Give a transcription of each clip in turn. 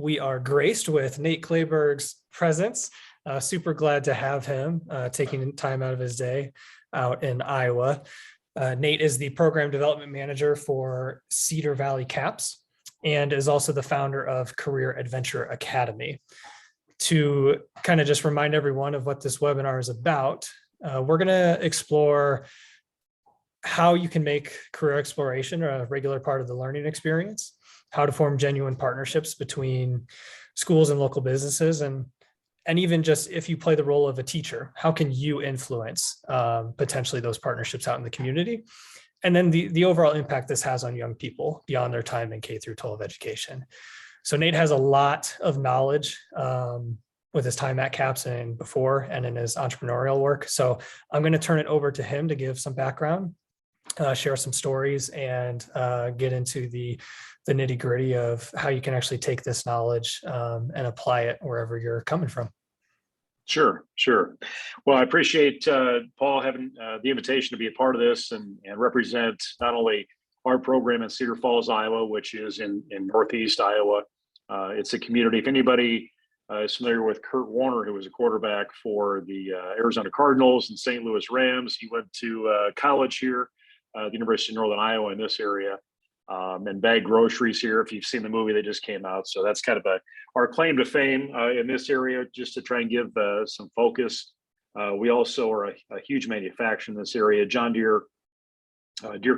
we are graced with Nate Clayburgh's presence. Super glad to have him taking time out of his day out in Iowa. Nate is the program development manager for Cedar Valley CAPS and is also the founder of Career Adventure Academy. To kind of just remind everyone of what this webinar is about, we're going to explore how you can make career exploration a regular part of the learning experience, how to form genuine partnerships between schools and local businesses, and even just if you play the role of a teacher, how can you influence potentially those partnerships out in the community? And then the overall impact this has on young people beyond their time in K through 12 education. So Nate has a lot of knowledge with his time at CAPS and before and in his entrepreneurial work. So I'm going to turn it over to him to give some background, share some stories, and get into the nitty gritty of how you can actually take this knowledge and apply it wherever you're coming from. Sure. Well, I appreciate Paul having the invitation to be a part of this and represent not only our program in Cedar Falls, Iowa, which is in Northeast Iowa. It's a community. If anybody is familiar with Kurt Warner, who was a quarterback for the Arizona Cardinals and St. Louis Rams, he went to college here, the University of Northern Iowa in this area. And bagged groceries here, if you've seen the movie that just came out. So that's kind of our claim to fame in this area, just to try and give some focus. We also are a huge manufacturer in this area. John Deere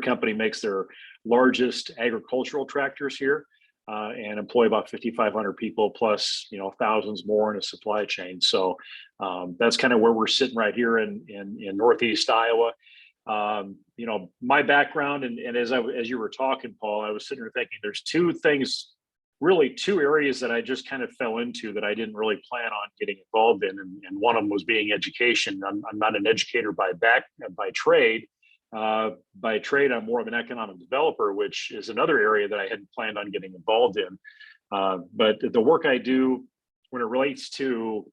Company makes their largest agricultural tractors here and employ about 5,500 people plus, thousands more in a supply chain. So that's kind of where we're sitting right here in Northeast Iowa. My background, and as you were talking, Paul, I was sitting here thinking there's two areas that I just kind of fell into that I didn't really plan on getting involved in. And one of them was being education. I'm not an educator by trade. By trade, I'm more of an economic developer, which is another area that I hadn't planned on getting involved in. But the work I do when it relates to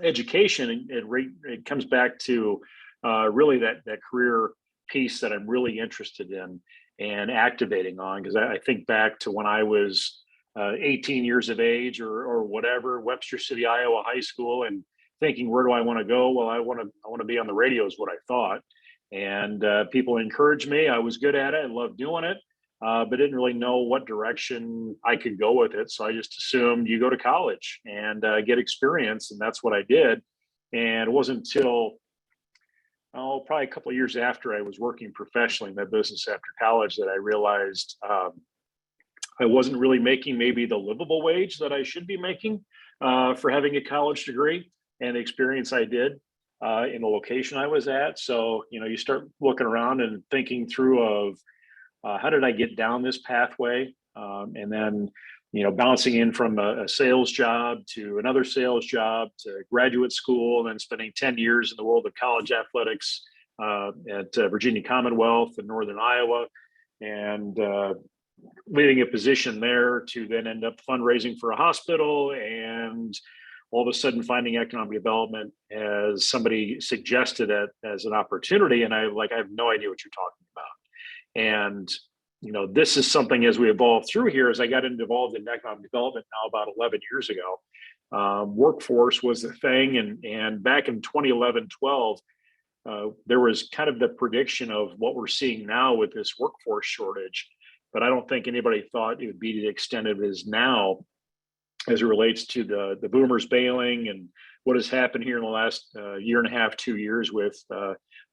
education, it comes back to really that career piece that I'm really interested in and activating on, because I think back to when I was 18 years of age or whatever, Webster City, Iowa high school, and thinking, where do I want to go? Well, I want to be on the radio is what I thought. And people encouraged me. I was good at it. I loved doing it, but didn't really know what direction I could go with it. So I just assumed you go to college and get experience. And that's what I did. And it wasn't until probably a couple of years after I was working professionally in that business after college that I realized I wasn't really making maybe the livable wage that I should be making for having a college degree and the experience I did in the location I was at. So, you start looking around and thinking through of how did I get down this pathway? And then, bouncing in from a sales job to another sales job to graduate school, and then spending 10 years in the world of college athletics at Virginia Commonwealth in Northern Iowa, and leading a position there to then end up fundraising for a hospital, and all of a sudden finding economic development as somebody suggested it as an opportunity. And I have no idea what you're talking about. And this is something as we evolve through here, as I got involved in economic development now about 11 years ago, workforce was the thing. And back in 2011, 12, there was kind of the prediction of what we're seeing now with this workforce shortage. But I don't think anybody thought it would be to the extent it is now as it relates to the boomers bailing and what has happened here in the last year and a half, 2 years with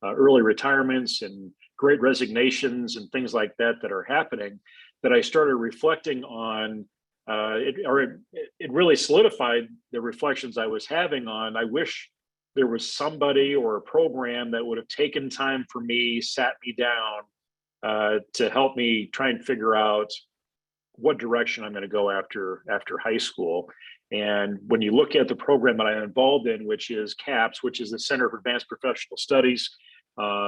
early retirements and great resignations and things like that are happening, that I started reflecting on it really solidified the reflections I was having on, I wish there was somebody or a program that would have taken time for me, sat me down to help me try and figure out what direction I'm going to go after high school. And when you look at the program that I'm involved in, which is CAPS, which is the Center for Advanced Professional Studies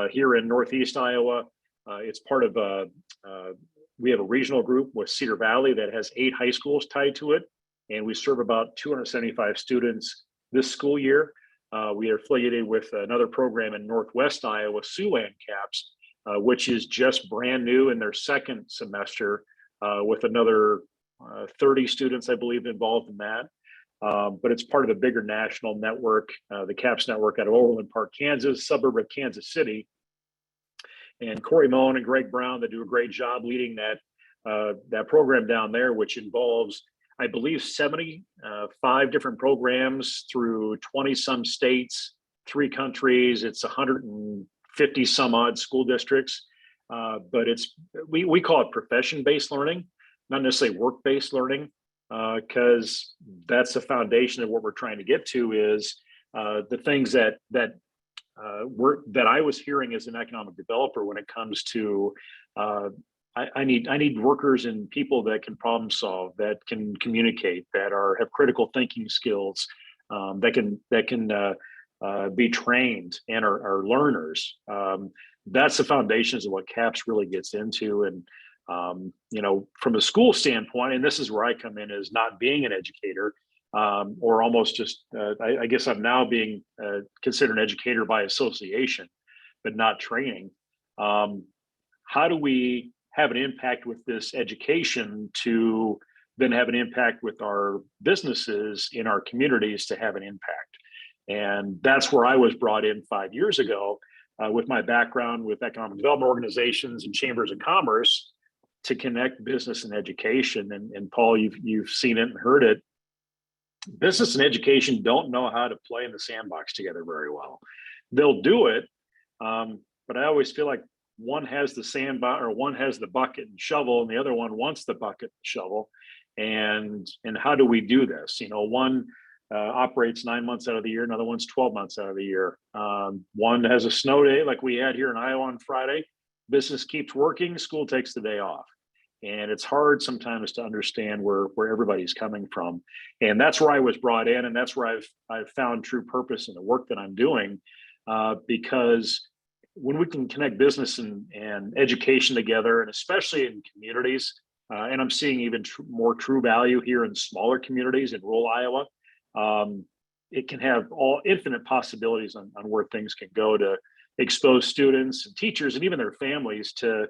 here in Northeast Iowa, it's part of we have a regional group with Cedar Valley that has 8 high schools tied to it. And we serve about 275 students this school year. We are affiliated with another program in Northwest Iowa, Siouxland CAPS, which is just brand new in their second semester with another 30 students, I believe, involved in that. But it's part of a bigger national network, the CAPS network out of Overland Park, Kansas, suburb of Kansas City. And Corey Moen and Greg Brown, that do a great job leading that program down there, which involves, I believe, 75 different programs through 20 some states, 3 countries. It's 150 some odd school districts. But we call it profession-based learning, not necessarily work-based learning, because that's the foundation of what we're trying to get to is the things that I was hearing as an economic developer when it comes to I need workers and people that can problem solve, that can communicate, that have critical thinking skills, that can be trained and are learners. That's the foundations of what CAPS really gets into. And from a school standpoint, and this is where I come in, is not being an educator, or almost just, I guess I'm now being considered an educator by association, but not training. How do we have an impact with this education to then have an impact with our businesses in our communities to have an impact? And that's where I was brought in 5 years ago with my background with economic development organizations and chambers of commerce to connect business and education. And Paul, you've seen it and heard it. Business and education don't know how to play in the sandbox together very well. They'll do it, but I always feel like one has the sandbox, or one has the bucket and shovel, and the other one wants the bucket and shovel. And how do we do this? One operates 9 months out of the year, another one's 12 months out of the year. One has a snow day like we had here in Iowa on Friday. Business keeps working, school takes the day off. And it's hard sometimes to understand where everybody's coming from. And that's where I was brought in, and that's where I've found true purpose in the work that I'm doing, because when we can connect business and education together, and especially in communities, and I'm seeing even more true value here in smaller communities in rural Iowa, it can have all infinite possibilities on where things can go to expose students and teachers and even their families to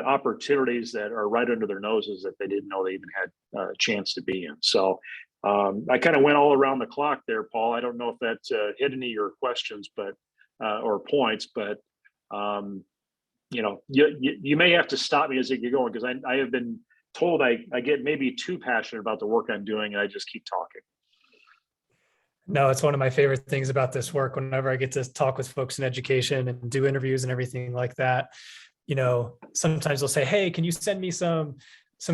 opportunities that are right under their noses that they didn't know they even had a chance to be in. So I kind of went all around the clock there, Paul. I don't know if that hit any of your questions, but or points, but you may have to stop me as I get going, because I have been told I get maybe too passionate about the work I'm doing, and I just keep talking. No, it's one of my favorite things about this work. Whenever I get to talk with folks in education and do interviews and everything like that, sometimes they'll say, hey, can you send me some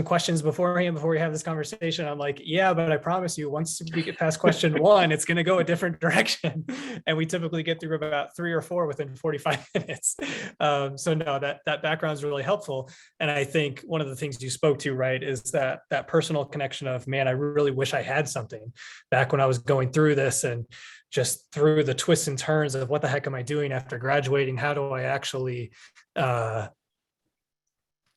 questions beforehand before we have this conversation? I'm like, yeah, but I promise you, once we get past question 1, it's going to go a different direction. And we typically get through about 3 or 4 within 45 minutes. So no, that background is really helpful. And I think one of the things you spoke to, right, is that personal connection of, man, I really wish I had something back when I was going through this, and just through the twists and turns of what the heck am I doing after graduating? How do I actually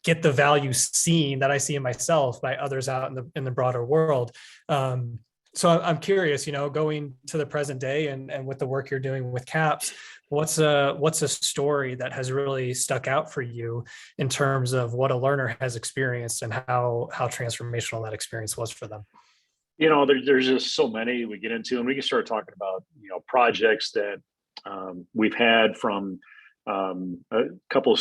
get the value seen that I see in myself by others out in the broader world. So I'm curious, going to the present day and with the work you're doing with CAPS, what's a story that has really stuck out for you in terms of what a learner has experienced and how transformational that experience was for them? There's just so many we get into, and we can start talking about, projects that we've had from a couple,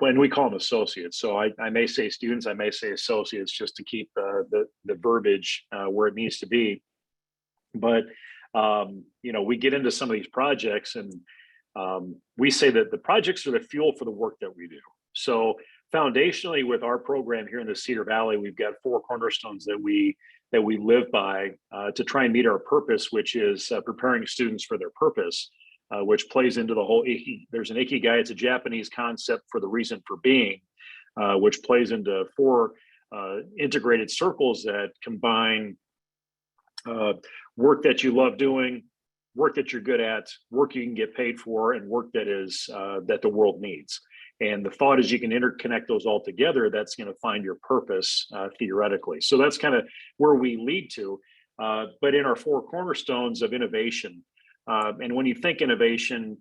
and we call them associates. So I may say students, I may say associates, just to keep the verbiage where it needs to be. But we get into some of these projects, and we say that the projects are the fuel for the work that we do. So foundationally, with our program here in the Cedar Valley, we've got 4 cornerstones that we live by to try and meet our purpose, which is preparing students for their purpose. Which plays into the whole there's an ikigai. It's a Japanese concept for the reason for being, which plays into 4 integrated circles that combine work that you love doing, work that you're good at, work you can get paid for, and work that is that the world needs. And the thought is you can interconnect those all together. That's going to find your purpose theoretically. So that's kind of where we lead to. But in our 4 cornerstones of innovation, and when you think innovation,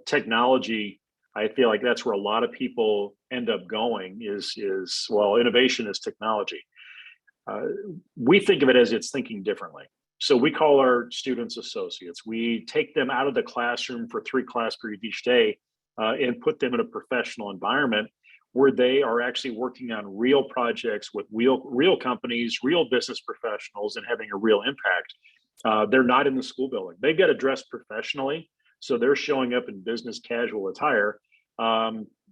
technology, I feel like that's where a lot of people end up going is well, innovation is technology. we think of it as it's thinking differently. So we call our students associates. We take them out of the classroom for 3 class periods each day and put them in a professional environment where they are actually working on real projects with real companies, real business professionals, and having a real impact. They're not in the school building. They've got to dress professionally. So they're showing up in business casual attire,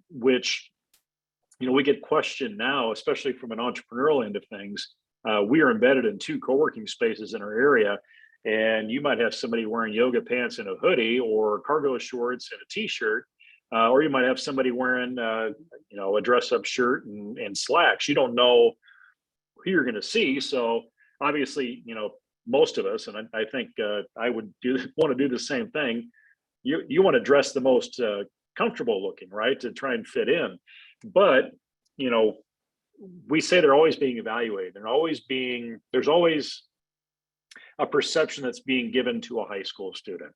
which, we get questioned now, especially from an entrepreneurial end of things. We are embedded in 2 co-working spaces in our area, and you might have somebody wearing yoga pants and a hoodie, or cargo shorts and a t-shirt, or you might have somebody wearing, a dress-up shirt and slacks. You don't know who you're going to see. So obviously, most of us, and I think I would want to do the same thing. You want to dress the most comfortable looking, right, to try and fit in. But we say they're always being evaluated. There's always a perception that's being given to a high school student.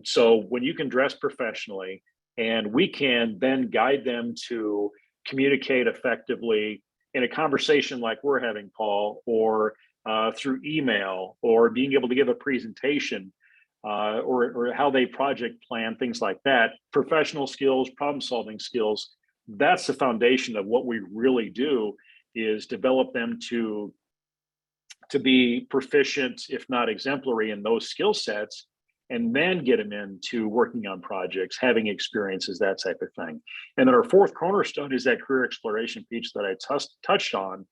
So when you can dress professionally, and we can then guide them to communicate effectively in a conversation like we're having, Paul, or through email, or being able to give a presentation, or how they project plan, things like that, professional skills, problem solving skills. That's the foundation of what we really do, is develop them to be proficient, if not exemplary, in those skill sets, and then get them into working on projects, having experiences, that type of thing. And then our 4th cornerstone is that career exploration piece that I touched on,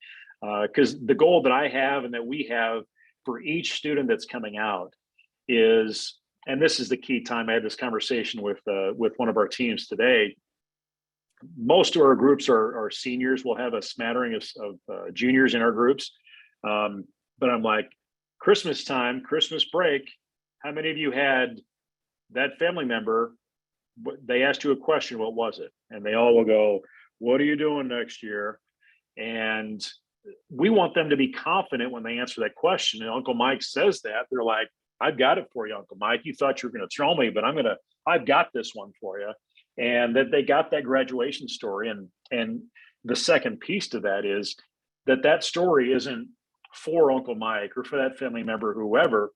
because the goal that I have and that we have for each student that's coming out is, and this is the key time. I had this conversation with one of our teams today. Most of our groups are seniors. We'll have a smattering of juniors in our groups. But I'm like, Christmas time, Christmas break, how many of you had that family member, they asked you a question, what was it? And they all will go, what are you doing next year? And we want them to be confident when they answer that question. And Uncle Mike says that, they're like, I've got it for you, Uncle Mike. You thought you were going to throw me, but I've got this one for you. And that they got that graduation story. And the second piece to that is that story isn't for Uncle Mike or for that family member, whoever.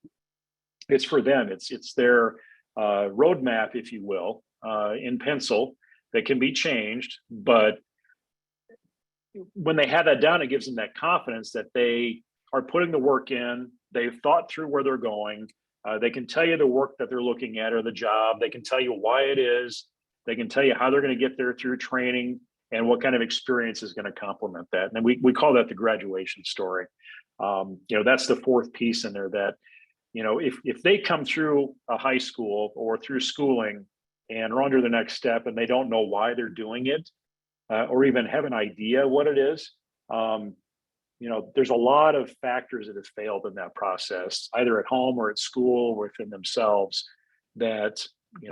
It's for them. It's their roadmap, if you will, in pencil, that can be changed. But when they have that down, it gives them that confidence that they are putting the work in. They've thought through where they're going. They can tell you the work that they're looking at or the job. They can tell you why it is. They can tell you how they're going to get there through training and what kind of experience is going to complement that. And then we call that the graduation story. That's the 4th piece in there, that, if they come through a high school or through schooling and are under the next step and they don't know why they're doing it, or even have an idea what it is, there's a lot of factors that have failed in that process, either at home or at school or within themselves, that,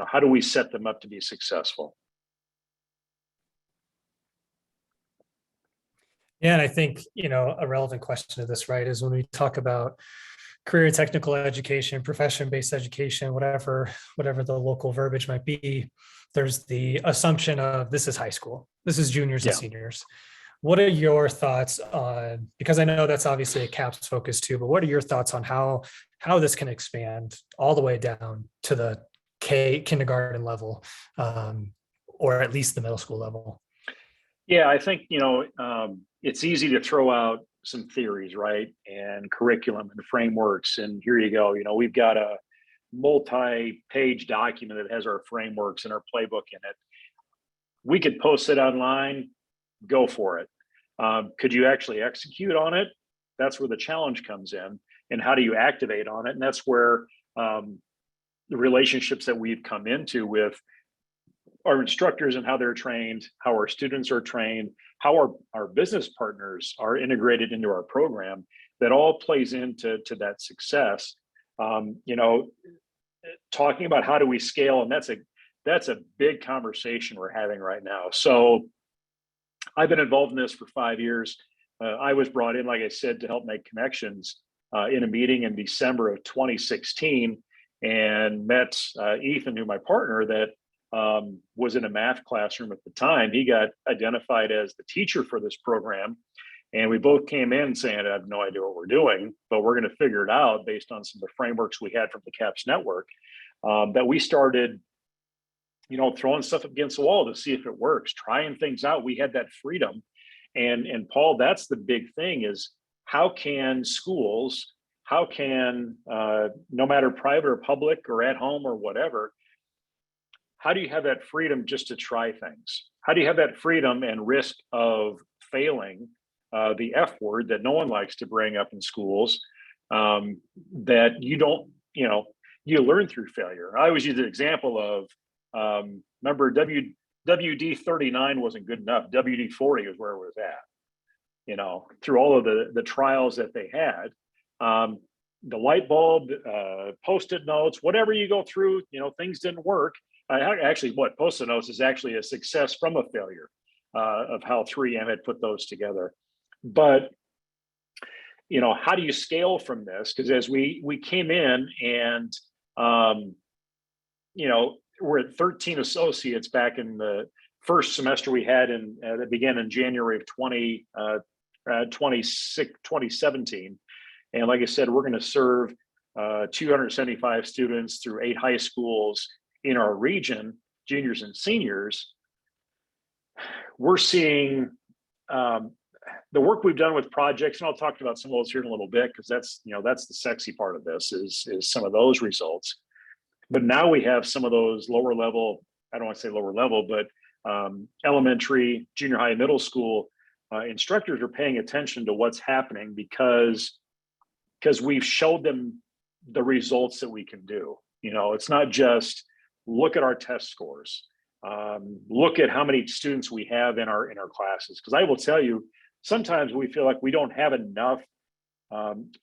how do we set them up to be successful? Yeah, and I think, a relevant question to this, right, is when we talk about career technical education, profession-based education, whatever the local verbiage might be, there's the assumption of this is high school, this is juniors and seniors. What are your thoughts on, because I know that's obviously a CAPS focus too, but what are your thoughts on how this can expand all the way down to the kindergarten level, or at least the middle school level? Yeah, I think, it's easy to throw out some theories, right? And curriculum and frameworks. And here you go. We've got a multi-page document that has our frameworks and our playbook in it. We could post it online, go for it. Could you actually execute on it? That's where the challenge comes in. And how do you activate on it? And that's where the relationships that we've come into with our instructors and how they're trained, how our students are trained, how our business partners are integrated into our program, that all plays into that success. Talking about how do we scale, and that's a big conversation we're having right now. So I've been involved in this for 5 years. I was brought in, like I said, to help make connections in a meeting in December of 2016, and met Ethan, who my partner, that was in a math classroom at the time. He got identified as the teacher for this program. And we both came in saying, I have no idea what we're doing, but we're going to figure it out based on some of the frameworks we had from the CAPS network. That we started, throwing stuff against the wall to see if it works, trying things out. We had that freedom. And Paul, that's the big thing, is how can schools, no matter private or public or at home or whatever, how do you have that freedom just to try things? How do you have that freedom and risk of failing, the F word that no one likes to bring up in schools, that you don't, you learn through failure. I always use the example of, remember WD 39 wasn't good enough. WD 40 is where it was at, through all of the trials that they had. The light bulb, Post-it notes, whatever you go through, things didn't work. Actually, what Post-it notes is actually a success from a failure, of how 3M had put those together. But, how do you scale from this? Because as we came in and, we're at 13 associates back in the first semester we had that began in January of 2017. And like I said, we're going to serve 275 students through 8 high schools in our region, juniors and seniors. We're seeing the work we've done with projects, and I'll talk about some of those here in a little bit, because that's the sexy part of this is some of those results. But now we have some of those lower level, I don't want to say lower level, but elementary, junior high, middle school instructors are paying attention to what's happening because we've showed them the results that we can do. It's not just look at our test scores, look at how many students we have in our classes. Because I will tell you, sometimes we feel like we don't have enough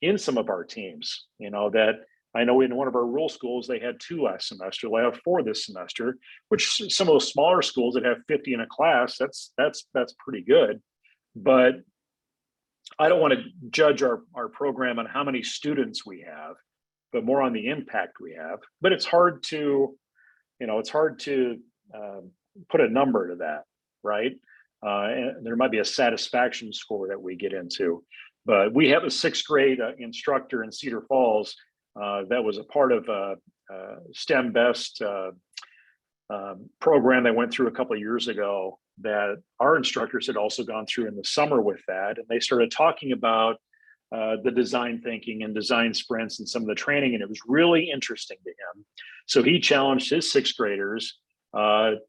in some of our teams, that I know in one of our rural schools, they had 2 last semester. They have 4 this semester, which some of those smaller schools that have 50 in a class, that's pretty good. But I don't want to judge our program on how many students we have, but more on the impact we have. But it's hard to, put a number to that, right? And there might be a satisfaction score that we get into. But we have a 6th grade instructor in Cedar Falls that was a part of a STEM Best program that went through a couple of years ago, that our instructors had also gone through in the summer with that. And they started talking about the design thinking and design sprints and some of the training. And it was really interesting to him. So he challenged his 6th graders. The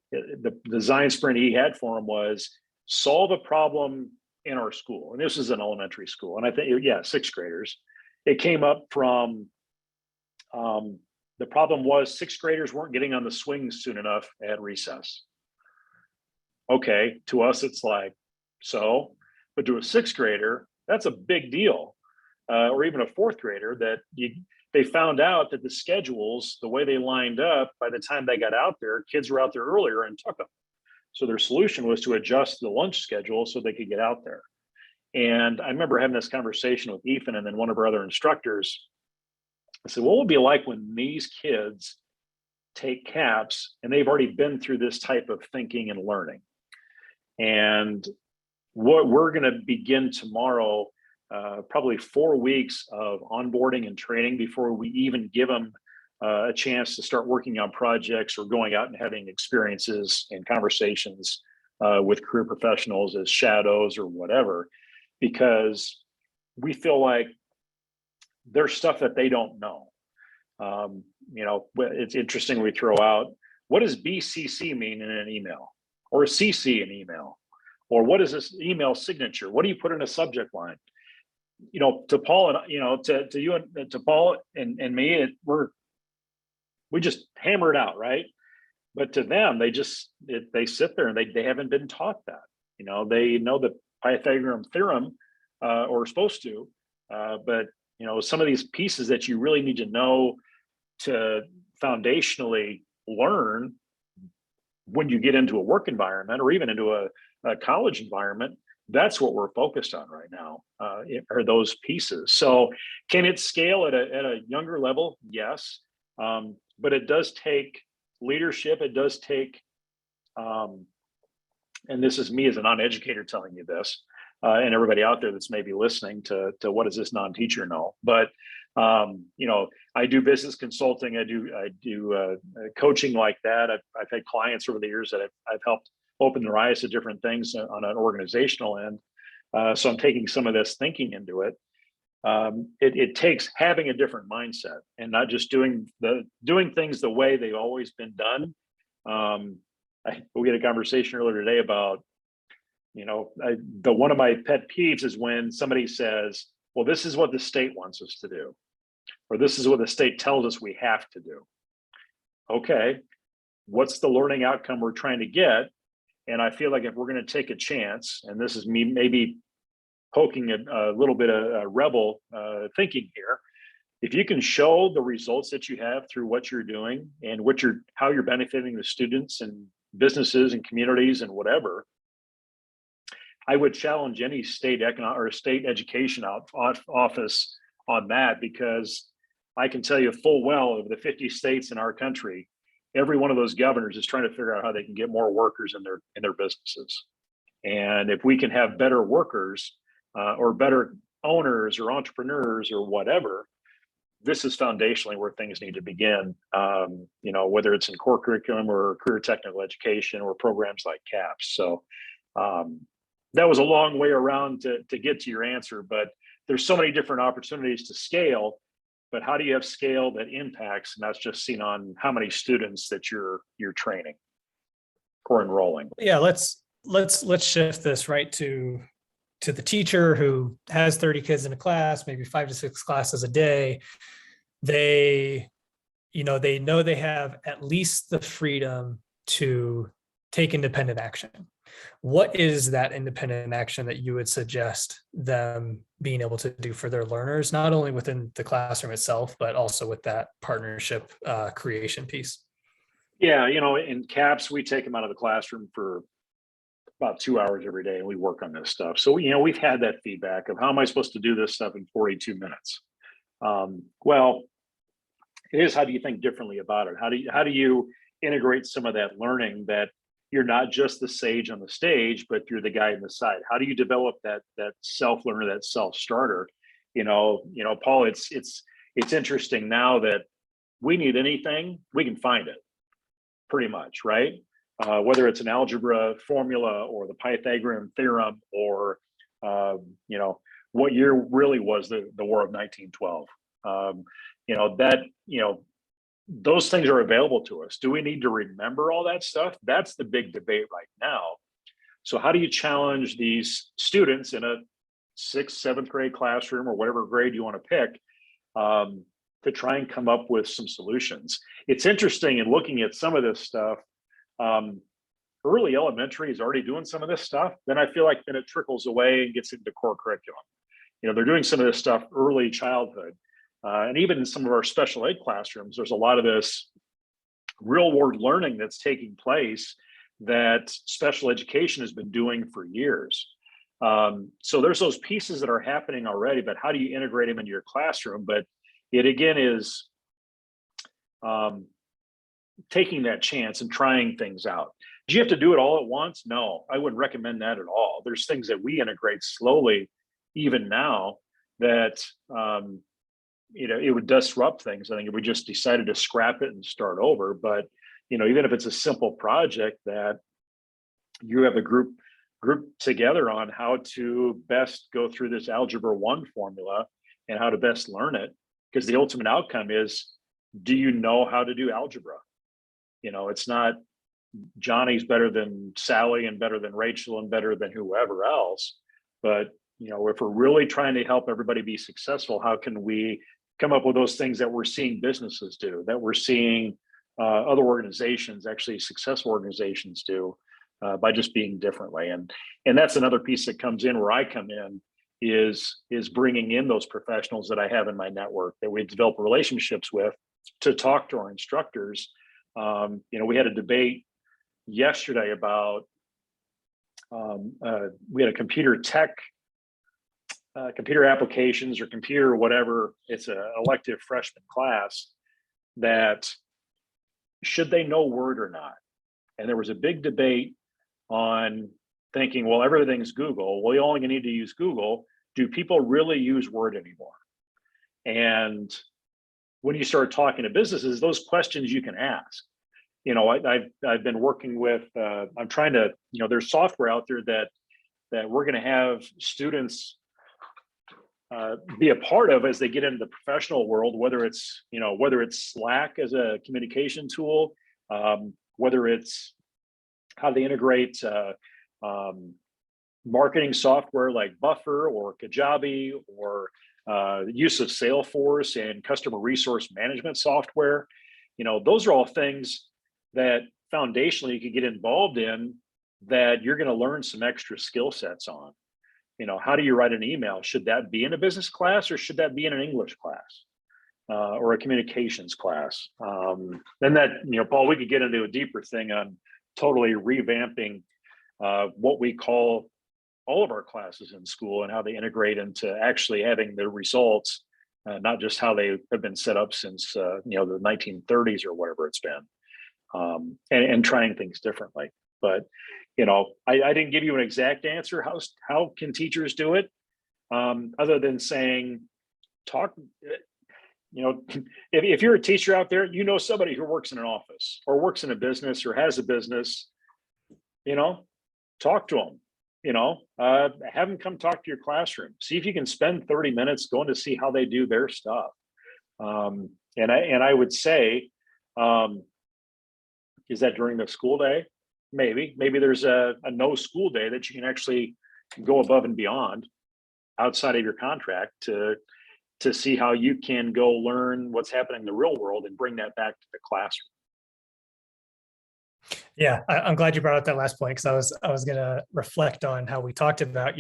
design sprint he had for them was solve a problem in our school. And this is an elementary school. And I think, 6th graders. It came up from, the problem was 6th graders weren't getting on the swings soon enough at recess. Okay, to us, it's like, but to a 6th grader, that's a big deal. Or even a 4th grader, that they found out that the schedules, the way they lined up, by the time they got out there, kids were out there earlier and took them. So their solution was to adjust the lunch schedule so they could get out there. And I remember having this conversation with Ethan and then one of our other instructors. I said, what would it be like when these kids take CAPS and they've already been through this type of thinking and learning? And what we're going to begin tomorrow, probably 4 weeks of onboarding and training before we even give them a chance to start working on projects or going out and having experiences and conversations with career professionals as shadows or whatever, because we feel like there's stuff that they don't know. It's interesting, we throw out, what does BCC mean in an email, or a CC in email, or what is this email signature? What do you put in a subject line? To Paul and to you and to Paul and me, we just hammer it out, right? But to them, they sit there and they haven't been taught that. They know the Pythagorean theorem, or are supposed to, but some of these pieces that you really need to know to foundationally learn when you get into a work environment or even into a college environment, that's what we're focused on right now, are those pieces. So can it scale at a younger level? Yes. But it does take leadership. It does take, and this is me as a non-educator telling you this, and everybody out there that's maybe listening to what does this non-teacher know? But I do business consulting. I do coaching like that. I've had clients over the years that I've helped open their eyes to different things on an organizational end. So I'm taking some of this thinking into it. It takes having a different mindset and not just doing things the way they've always been done. We had a conversation earlier today about, one of my pet peeves is when somebody says, well, this is what the state wants us to do, or this is what the state tells us we have to do. Okay, what's the learning outcome we're trying to get? And I feel like if we're going to take a chance, and this is me maybe poking a little bit of rebel thinking here, if you can show the results that you have through what you're doing and how you're benefiting the students and businesses and communities and whatever, I would challenge any state education office on that, because I can tell you full well of the 50 states in our country, every one of those governors is trying to figure out how they can get more workers in their businesses. And if we can have better workers or better owners or entrepreneurs or whatever, this is foundationally where things need to begin. Whether it's in core curriculum or career technical education or programs like CAPS. So that was a long way around to get to your answer, but there's so many different opportunities to scale. But how do you have scale that impacts, and that's just seen on how many students that you're training or enrolling? Yeah, let's shift this right to the teacher who has 30 kids in a class, maybe 5 to 6 classes a day. They know they have at least the freedom to take independent action. What is that independent action that you would suggest them being able to do for their learners, not only within the classroom itself, but also with that partnership creation piece? Yeah, in CAPS, we take them out of the classroom for about 2 hours every day, and we work on this stuff. So, we've had that feedback of how am I supposed to do this stuff in 42 minutes? Well, it is, how do you think differently about it? How do you integrate some of that learning, that you're not just the sage on the stage, but you're the guy in the side? How do you develop that self-learner, that self-starter? Paul, it's interesting now that we need anything, we can find it pretty much, right? Whether it's an algebra formula or the Pythagorean theorem, or what year really was the War of 1912. Those things are available to us. Do we need to remember all that stuff? That's the big debate right now. So how do you challenge these students in a 6th, 7th grade classroom, or whatever grade you want to pick, to try and come up with some solutions? It's interesting in looking at some of this stuff. Early elementary is already doing some of this stuff. Then I feel like then it trickles away and gets into core curriculum. They're doing some of this stuff early childhood. And even in some of our special ed classrooms, there's a lot of this real world learning that's taking place that special education has been doing for years. So there's those pieces that are happening already, but how do you integrate them into your classroom? But it again is taking that chance and trying things out. Do you have to do it all at once? No, I wouldn't recommend that at all. There's things that we integrate slowly, even now, that it would disrupt things. I think if we just decided to scrap it and start over. But even if it's a simple project that you have a group together on how to best go through this algebra 1 formula and how to best learn it, because the ultimate outcome is, do you know how to do algebra? It's not Johnny's better than Sally and better than Rachel and better than whoever else. But if we're really trying to help everybody be successful, how can we come up with those things that we're seeing businesses do, that we're seeing other organizations, actually successful organizations, do, by just being differently? And that's another piece that comes in where I come in, is bringing in those professionals that I have in my network that we develop relationships with to talk to our instructors. We had a debate yesterday about we had a computer tech, computer applications or computer whatever. It's an elective freshman class, that should they know Word or not? And there was a big debate on thinking, well, everything's Google. Well, you only need to use Google. Do people really use Word anymore? And when you start talking to businesses, those questions you can ask. I've been working with. I'm trying to. There's software out there that we're going to have students be a part of as they get into the professional world. Whether it's Slack as a communication tool, whether it's how they integrate marketing software like Buffer or Kajabi, or use of Salesforce and customer resource management software. Those are all things that foundationally you could get involved in, that you're going to learn some extra skill sets on. How do you write an email? Should that be in a business class, or should that be in an English class or a communications class? Then that, Paul, we could get into a deeper thing on totally revamping what we call all of our classes in school and how they integrate into actually having the results, not just how they have been set up since the 1930s or whatever it's been, and trying things differently. But I didn't give you an exact answer. How can teachers do it, other than saying, talk. If you're a teacher out there, somebody who works in an office or works in a business or has a business, talk to them. Have them come talk to your classroom. See if you can spend 30 minutes going to see how they do their stuff. And I would say, is that during the school day? Maybe there's a no school day that you can actually go above and beyond outside of your contract to see how you can go learn what's happening in the real world and bring that back to the classroom. Yeah, I'm glad you brought up that last point, because I was going to reflect on how we talked about,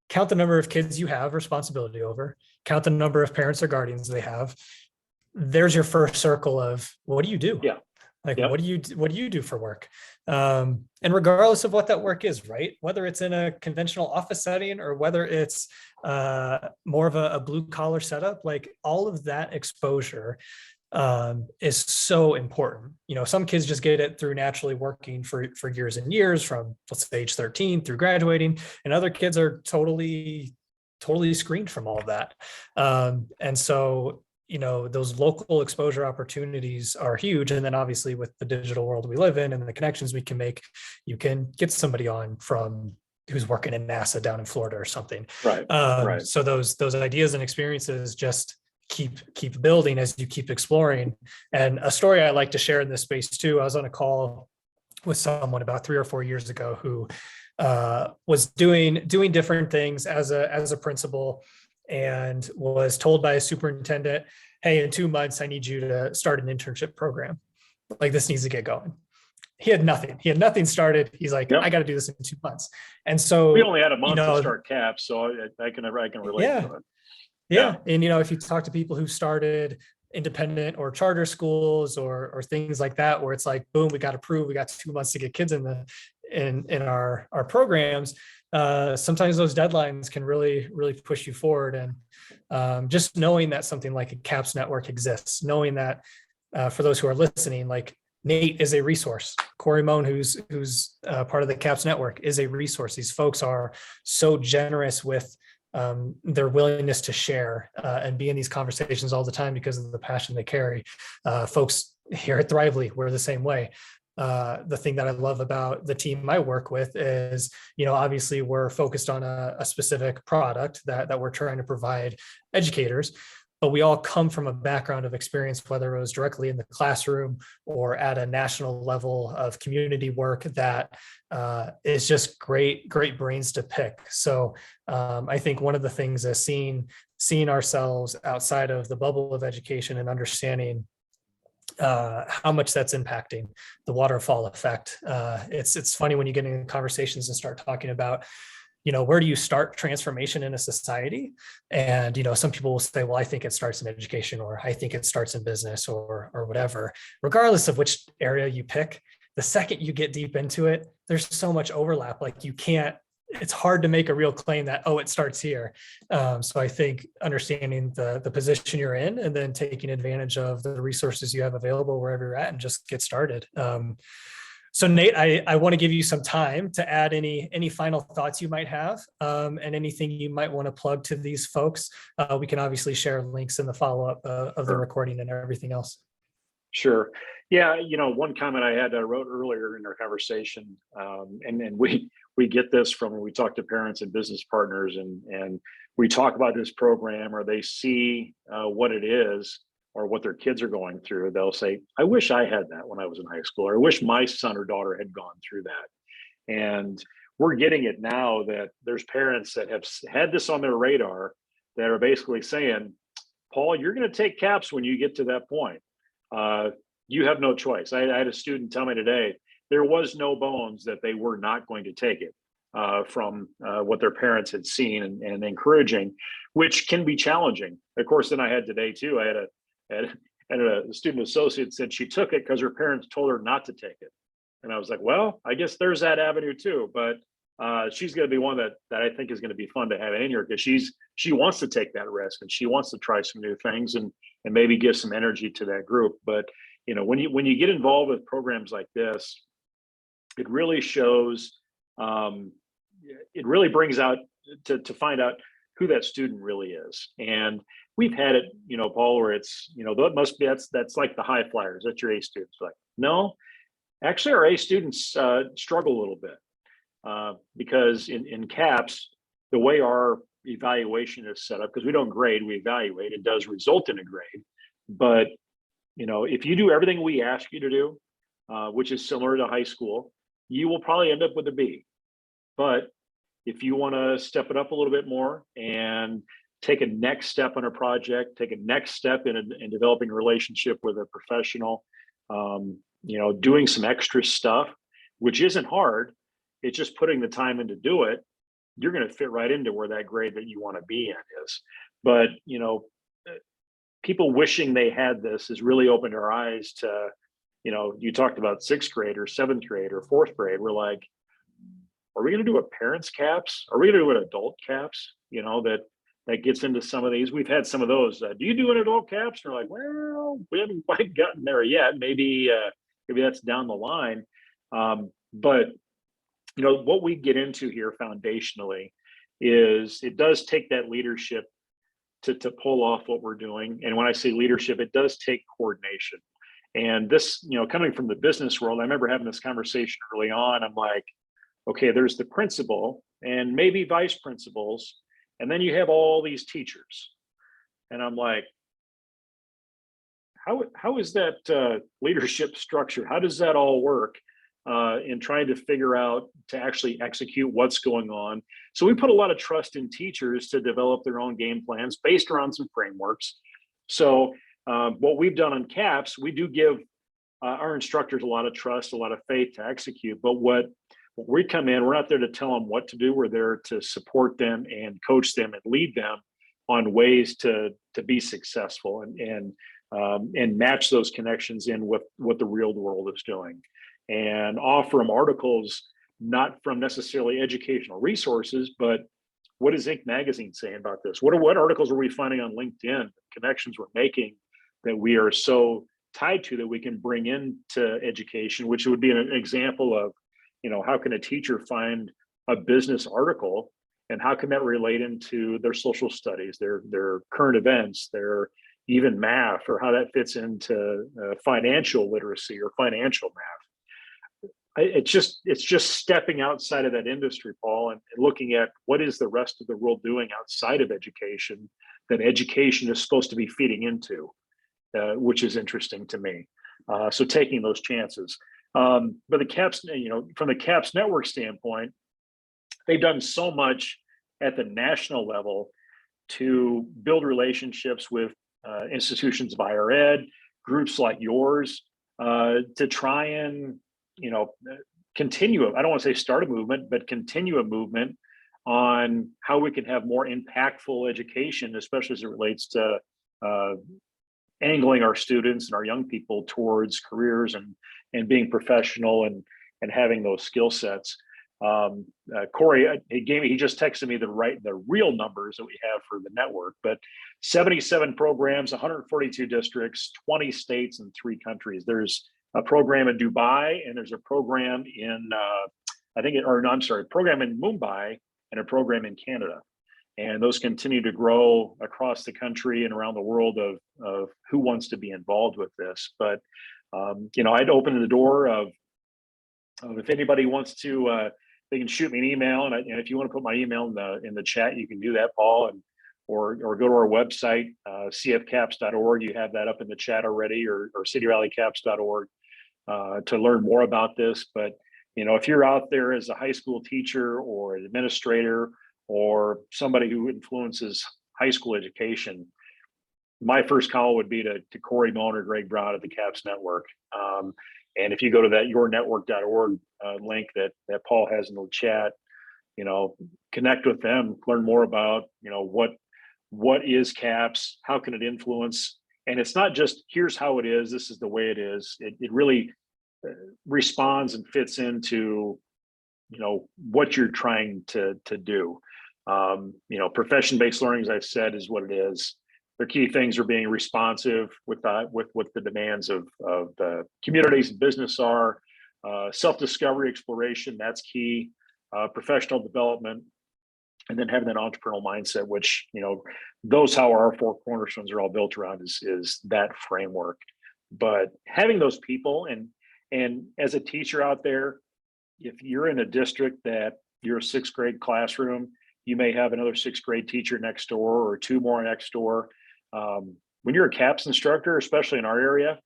count the number of kids you have responsibility over, count the number of parents or guardians they have. There's your first circle of, what do you do? Yeah. Like, Yep. what do you do for work? And regardless of what that work is, right? Whether it's in a conventional office setting or whether it's more of a blue collar setup, like all of that exposure is so important. Some kids just get it through naturally working for years and years, from let's say age 13 through graduating, and other kids are totally screened from all of that. And so, those local exposure opportunities are huge. And then obviously with the digital world we live in and the connections we can make, you can get somebody on from who's working in NASA down in Florida or something. Right. Right. So those ideas and experiences just keep building as you keep exploring. And a story I like to share in this space too, I was on a call with someone about 3 or 4 years ago who was doing different things as a principal, and was told by a superintendent, hey, in 2 months, I need you to start an internship program. Like, this needs to get going. He had nothing started. He's like, yep. I got to do this in 2 months. And so we only had a month to start CAPS, so I can relate to it. Yeah. And, if you talk to people who started independent or charter schools or things like that, where it's like, boom, we got approved, we got 2 months to get kids in our programs. Sometimes those deadlines can really push you forward. And just knowing that something like a CAPS network exists, knowing that for those who are listening, like Nate is a resource. Corey Moan, who's part of the CAPS network, is a resource. These folks are so generous with their willingness to share and be in these conversations all the time because of the passion they carry. Folks here at Thrively, we're the same way. The thing that I love about the team I work with is, obviously we're focused on a specific product that we're trying to provide educators, but we all come from a background of experience, whether it was directly in the classroom or at a national level of community work that is just great brains to pick. So I think one of the things is seeing ourselves outside of the bubble of education and understanding how much that's impacting the waterfall effect. It's funny when you get into conversations and start talking about, where do you start transformation in a society? And, some people will say, well, I think it starts in education, or I think it starts in business, or whatever. Regardless of which area you pick, the second you get deep into it, there's so much overlap. Like, it's hard to make a real claim that, it starts here. So I think understanding the position you're in, and then taking advantage of the resources you have available wherever you're at, and just get started. So Nate, I want to give you some time to add any final thoughts you might have, and anything you might want to plug to these folks. We can obviously share links in the follow-up of the Sure. recording and everything else. Sure. Yeah, one comment I wrote earlier in our conversation, and we get this from when we talk to parents and business partners, and we talk about this program, or they see what it is or what their kids are going through. They'll say, "I wish I had that when I was in high school," or "I wish my son or daughter had gone through that." And we're getting it now that there's parents that have had this on their radar that are basically saying, "Paul, you're going to take CAPS when you get to that point. You have no choice." I had a student tell me today there was no bones that they were not going to take it, from what their parents had seen and encouraging, which can be challenging. Of course, then I had today too. I had a student associate said she took it because her parents told her not to take it, and I was like, well, I guess there's that avenue too. But she's going to be one that I think is going to be fun to have in here, because she wants to take that risk and she wants to try some new things and maybe give some energy to that group. But when you get involved with programs like this, it really shows, it really brings out to find out who that student really is. And we've had it, Paul, where it's, that must be, that's like the high flyers, that's your A students. Like, no, actually our A students struggle a little bit, because in CAPS, the way our evaluation is set up, because we don't grade, we evaluate, it does result in a grade. But if you do everything we ask you to do, which is similar to high school, you will probably end up with a B. But if you want to step it up a little bit more and take a next step on a project, take a next step in developing a relationship with a professional, doing some extra stuff, which isn't hard, it's just putting the time in to do it, you're going to fit right into where that grade that you want to be in is. But people wishing they had this has really opened our eyes to, you talked about sixth grade or seventh grade or fourth grade. We're like, are we going to do a parents CAPS? Are we going to do an adult CAPS? That gets into some of these. We've had some of those. Do you do an adult CAPS? And we're like, well, we haven't quite gotten there yet. Maybe that's down the line. But what we get into here foundationally is it does take that leadership to pull off what we're doing. And when I say leadership, it does take coordination. And this, coming from the business world, I remember having this conversation early on. I'm like, okay, there's the principal and maybe vice principals, and then you have all these teachers. And I'm like, how is that leadership structure? How does that all work in trying to figure out to actually execute what's going on? So we put a lot of trust in teachers to develop their own game plans based around some frameworks. So what we've done on CAPS, we do give our instructors a lot of trust, a lot of faith to execute. But what we come in, we're not there to tell them what to do. We're there to support them and coach them and lead them on ways to be successful and match those connections in with what the real world is doing, and offer them articles, not from necessarily educational resources, but what is Inc. magazine saying about this? What articles are we finding on LinkedIn, connections we're making that we are so tied to that we can bring into education, which would be an example of, how can a teacher find a business article and how can that relate into their social studies, their current events, their even math, or how that fits into financial literacy or financial math. It's just stepping outside of that industry, Paul, and looking at what is the rest of the world doing outside of education that education is supposed to be feeding into, which is interesting to me. So taking those chances. But the CAPS, from the CAPS network standpoint, they've done so much at the national level to build relationships with institutions of higher ed, groups like yours, to try and continue. I don't want to say start a movement, but continue a movement on how we can have more impactful education, especially as it relates to angling our students and our young people towards careers and being professional and having those skill sets. Corey, he just texted me the real numbers that we have for the network, but 77 programs, 142 districts, 20 states and 3 countries. There's a program in Dubai, and there's a program in program in Mumbai and a program in Canada. And those continue to grow across the country and around the world of who wants to be involved with this. But I'd open the door of if anybody wants to, they can shoot me an email, and if you want to put my email in the chat, you can do that, Paul, or go to our website, cfcaps.org. You have that up in the chat already, or cityvalleycaps.org to learn more about this. But if you're out there as a high school teacher or an administrator or somebody who influences high school education, my first call would be to Corey Moan or Greg Brown at the CAPS Network. And if you go to that yournetwork.org link that Paul has in the chat, connect with them, learn more about, what is CAPS, how can it influence? And it's not just, here's how it is, this is the way it is. It really responds and fits into, what you're trying to do. Profession-based learning, as I've said, is what it is. The key things are being responsive with what the demands of the communities and business are. Self-discovery, exploration, that's key. Professional development, and then having that entrepreneurial mindset, which those how our 4 cornerstones are all built around is that framework. But having those people and as a teacher out there, if you're in a district that you're a 6th grade classroom, you may have another 6th grade teacher next door or 2 more next door. When you're a CAPS instructor, especially in our area,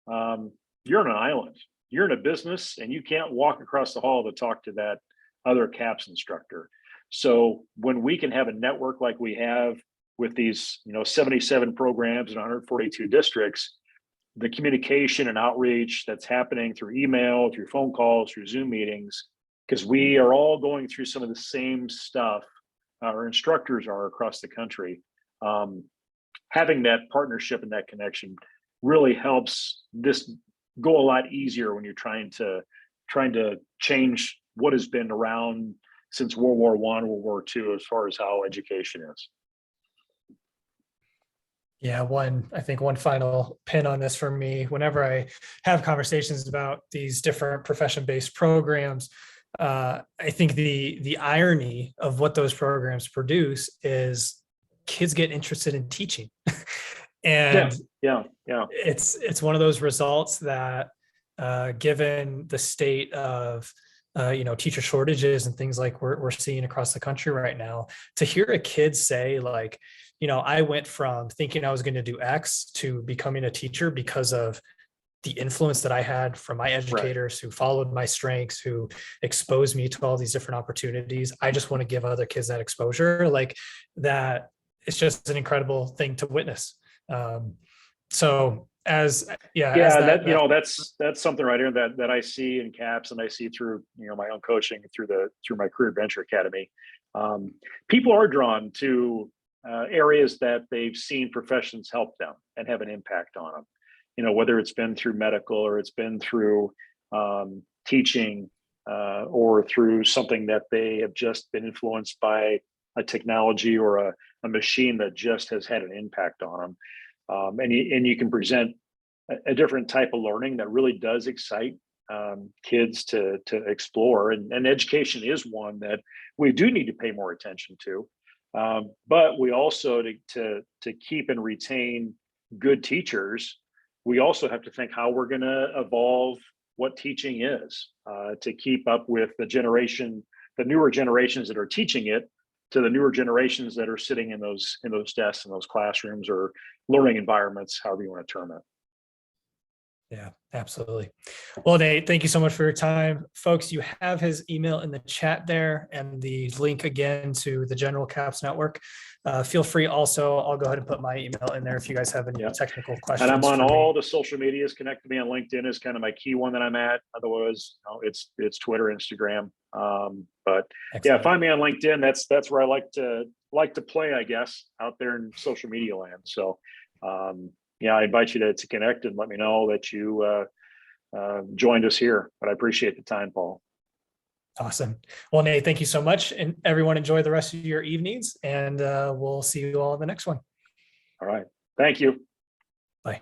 you're on an island. You're in a business and you can't walk across the hall to talk to that other CAPS instructor. So when we can have a network like we have with these 77 programs in 142 districts, the communication and outreach that's happening through email, through phone calls, through Zoom meetings, because we are all going through some of the same stuff our instructors are across the country. Having that partnership and that connection really helps this go a lot easier when you're trying to change what has been around since World War I, World War II, as far as how education is. Yeah, I think one final pin on this for me, whenever I have conversations about these different profession-based programs, I think the irony of what those programs produce is kids get interested in teaching. And yeah. It's one of those results that given the state of teacher shortages and things like we're seeing across the country right now, to hear a kid say like, I went from thinking I was going to do X to becoming a teacher because of the influence that I had from my educators who followed my strengths, who exposed me to all these different opportunities. I just want to give other kids that exposure, like that. It's just an incredible thing to witness. That's something right here that I see in CAPS, and I see through my own coaching through my Career Adventure Academy. People are drawn to areas that they've seen professions help them and have an impact on them. Whether it's been through medical or it's been through teaching or through something that they have just been influenced by a technology or a machine that just has had an impact on them. And you can present a different type of learning that really does excite kids to explore. And education is one that we do need to pay more attention to. But we also, to keep and retain good teachers, we also have to think how we're going to evolve what teaching is to keep up with the newer generations that are teaching it, to the newer generations that are sitting in those desks, in those classrooms or learning environments, however you want to term it. Yeah, absolutely. Well, Nate, thank you so much for your time. Folks, you have his email in the chat there and the link again to the general CAPS network. Feel free also, I'll go ahead and put my email in there if you guys have any technical questions. And I'm on all the social medias. Connect to me on LinkedIn is kind of my key one that I'm at. Otherwise, it's Twitter, Instagram. But excellent. Find me on LinkedIn. That's where I like to play, I guess, out there in social media land. So I invite you to connect and let me know that you joined us here. But I appreciate the time, Paul. Awesome. Well, Nate, thank you so much. And everyone enjoy the rest of your evenings. And we'll see you all in the next one. All right. Thank you. Bye.